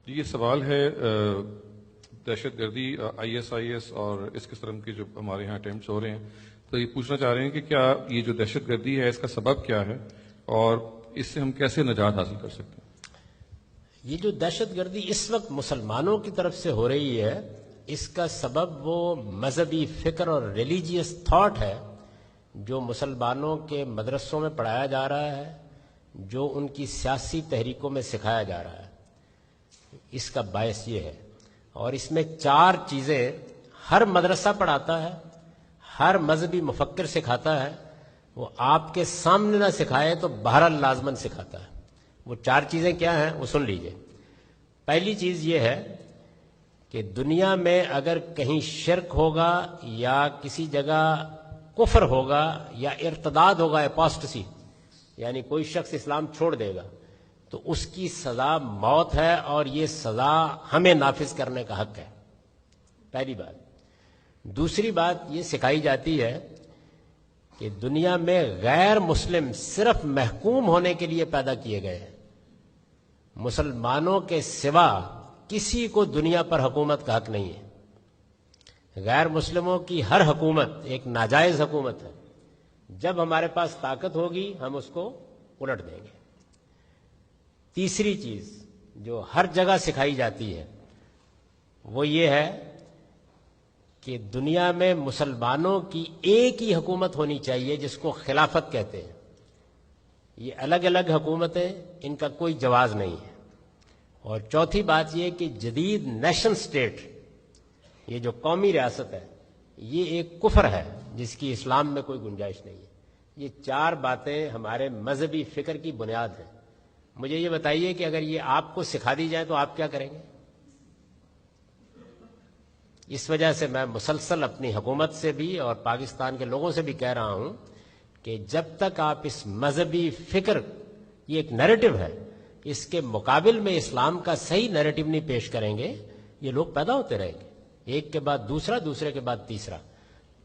یہ سوال ہے دہشت گردی ISIS اور اس قسم کے جو ہمارے یہاں اٹیمپٹس ہو رہے ہیں، تو یہ پوچھنا چاہ رہے ہیں کہ کیا یہ جو دہشت گردی ہے اس کا سبب کیا ہے اور اس سے ہم کیسے نجات حاصل کر سکتے ہیں؟ یہ جو دہشت گردی اس وقت مسلمانوں کی طرف سے ہو رہی ہے، اس کا سبب وہ مذہبی فکر اور ریلیجیس تھاٹ ہے جو مسلمانوں کے مدرسوں میں پڑھایا جا رہا ہے، جو ان کی سیاسی تحریکوں میں سکھایا جا رہا ہے۔ اس کا باعث یہ ہے، اور اس میں 4 چیزیں ہر مدرسہ پڑھاتا ہے، ہر مذہبی مفکر سکھاتا ہے، وہ آپ کے سامنے نہ سکھائے تو بہرحال لازماً سکھاتا ہے۔ وہ 4 چیزیں کیا ہیں وہ سن لیجئے۔ پہلی چیز یہ ہے کہ دنیا میں اگر کہیں شرک ہوگا یا کسی جگہ کفر ہوگا یا ارتداد ہوگا، اپوسٹسی، یعنی کوئی شخص اسلام چھوڑ دے گا، تو اس کی سزا موت ہے، اور یہ سزا ہمیں نافذ کرنے کا حق ہے، پہلی بات۔ دوسری بات یہ سکھائی جاتی ہے کہ دنیا میں غیر مسلم صرف محکوم ہونے کے لیے پیدا کیے گئے ہیں، مسلمانوں کے سوا کسی کو دنیا پر حکومت کا حق نہیں ہے۔ غیر مسلموں کی ہر حکومت ایک ناجائز حکومت ہے، جب ہمارے پاس طاقت ہوگی ہم اس کو الٹ دیں گے۔ تیسری چیز جو ہر جگہ سکھائی جاتی ہے وہ یہ ہے کہ دنیا میں مسلمانوں کی ایک ہی حکومت ہونی چاہیے جس کو خلافت کہتے ہیں۔ یہ الگ الگ حکومتیں، ان کا کوئی جواز نہیں ہے۔ اور چوتھی بات یہ کہ جدید نیشن سٹیٹ، یہ جو قومی ریاست ہے، یہ ایک کفر ہے جس کی اسلام میں کوئی گنجائش نہیں ہے۔ یہ 4 باتیں ہمارے مذہبی فکر کی بنیاد ہیں۔ مجھے یہ بتائیے کہ اگر یہ آپ کو سکھا دی جائے تو آپ کیا کریں گے؟ اس وجہ سے میں مسلسل اپنی حکومت سے بھی اور پاکستان کے لوگوں سے بھی کہہ رہا ہوں کہ جب تک آپ اس مذہبی فکر، یہ ایک نیریٹو ہے، اس کے مقابل میں اسلام کا صحیح نیریٹو نہیں پیش کریں گے، یہ لوگ پیدا ہوتے رہیں گے، ایک کے بعد دوسرا، دوسرے کے بعد تیسرا۔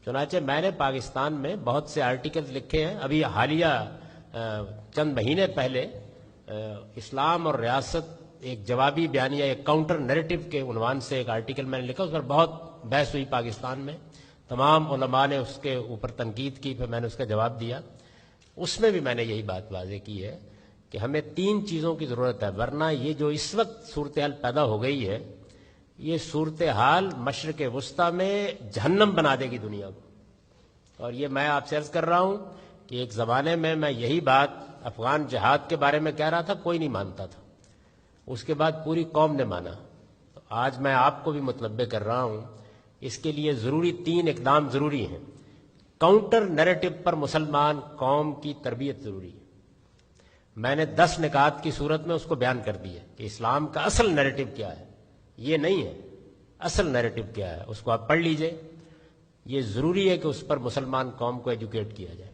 چنانچہ میں نے پاکستان میں بہت سے آرٹیکلز لکھے ہیں۔ ابھی حالیہ چند مہینے پہلے اسلام اور ریاست ایک جوابی بیانیہ، ایک کاؤنٹر نیریٹو کے عنوان سے ایک آرٹیکل میں نے لکھا، اس پر بہت بحث ہوئی پاکستان میں، تمام علماء نے اس کے اوپر تنقید کی، پھر میں نے اس کا جواب دیا۔ اس میں بھی میں نے یہی بات واضح کی ہے کہ ہمیں 3 چیزوں کی ضرورت ہے، ورنہ یہ جو اس وقت صورتحال پیدا ہو گئی ہے، یہ صورتحال مشرق وسطیٰ میں جہنم بنا دے گی دنیا کو۔ اور یہ میں آپ سے عرض کر رہا ہوں کہ ایک زمانے میں یہی بات افغان جہاد کے بارے میں کہہ رہا تھا، کوئی نہیں مانتا تھا، اس کے بعد پوری قوم نے مانا۔ تو آج میں آپ کو بھی متنبہ کر رہا ہوں، اس کے لیے ضروری 3 اقدام ضروری ہیں۔ کاؤنٹر نیریٹو پر مسلمان قوم کی تربیت ضروری ہے۔ میں نے 10 نکات کی صورت میں اس کو بیان کر دیا کہ اسلام کا اصل نیریٹو کیا ہے، یہ نہیں ہے، اصل نیریٹو کیا ہے، اس کو آپ پڑھ لیجئے۔ یہ ضروری ہے کہ اس پر مسلمان قوم کو ایجوکیٹ کیا جائے۔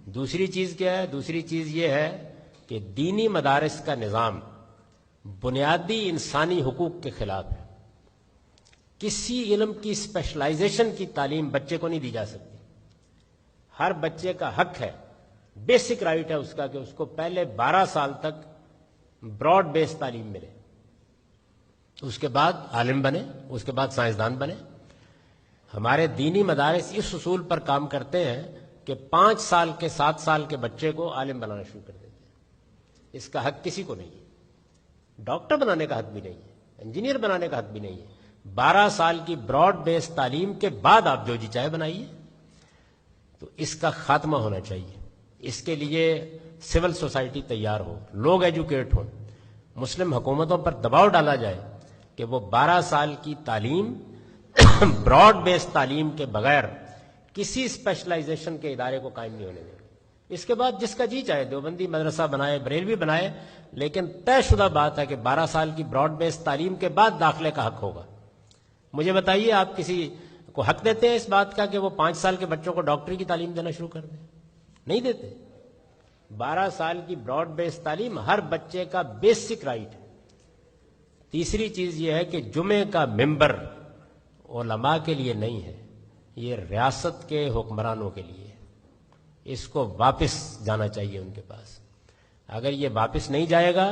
دوسری چیز کیا ہے؟ دوسری چیز یہ ہے کہ دینی مدارس کا نظام بنیادی انسانی حقوق کے خلاف ہے۔ کسی علم کی اسپیشلائزیشن کی تعلیم بچے کو نہیں دی جا سکتی۔ ہر بچے کا حق ہے، بیسک رائٹ ہے اس کا، کہ اس کو پہلے 12 سال تک براڈ بیس تعلیم ملے، اس کے بعد عالم بنے، اس کے بعد سائنسدان بنے۔ ہمارے دینی مدارس اس اصول پر کام کرتے ہیں کہ 5 سال کے 7 سال کے بچے کو عالم بنانا شروع کر دیتے ہیں۔ اس کا حق کسی کو نہیں ہے، ڈاکٹر بنانے کا حق بھی نہیں ہے، انجینئر بنانے کا حق بھی نہیں ہے۔ 12 سال کی براڈ بیس تعلیم کے بعد آپ جو جی چاہے بنائیے۔ تو اس کا خاتمہ ہونا چاہیے۔ اس کے لیے سول سوسائٹی تیار ہو، لوگ ایجوکیٹ ہوں، مسلم حکومتوں پر دباؤ ڈالا جائے کہ وہ 12 سال کی تعلیم براڈ بیس تعلیم کے بغیر کسی اسپیشلائزیشن کے ادارے کو قائم نہیں ہونے دیں۔ اس کے بعد جس کا جی چاہے دیوبندی مدرسہ بنائے، بریلوی بنائے، لیکن طے شدہ بات ہے کہ 12 سال کی براڈ بیس تعلیم کے بعد داخلے کا حق ہوگا۔ مجھے بتائیے، آپ کسی کو حق دیتے ہیں اس بات کا کہ وہ 5 سال کے بچوں کو ڈاکٹری کی تعلیم دینا شروع کر دیں؟ نہیں دیتے۔ 12 سال کی براڈ بیس تعلیم ہر بچے کا بیسک رائٹ ہے۔ تیسری چیز یہ ہے کہ جمعے کا ممبر علماء کے لیے نہیں ہے، یہ ریاست کے حکمرانوں کے لیے۔ اس کو واپس جانا چاہیے ان کے پاس۔ اگر یہ واپس نہیں جائے گا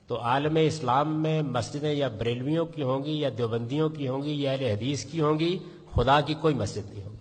تو عالم اسلام میں مسجدیں یا بریلویوں کی ہوں گی یا دیوبندیوں کی ہوں گی یا اہل حدیث کی ہوں گی، خدا کی کوئی مسجد نہیں ہوگی۔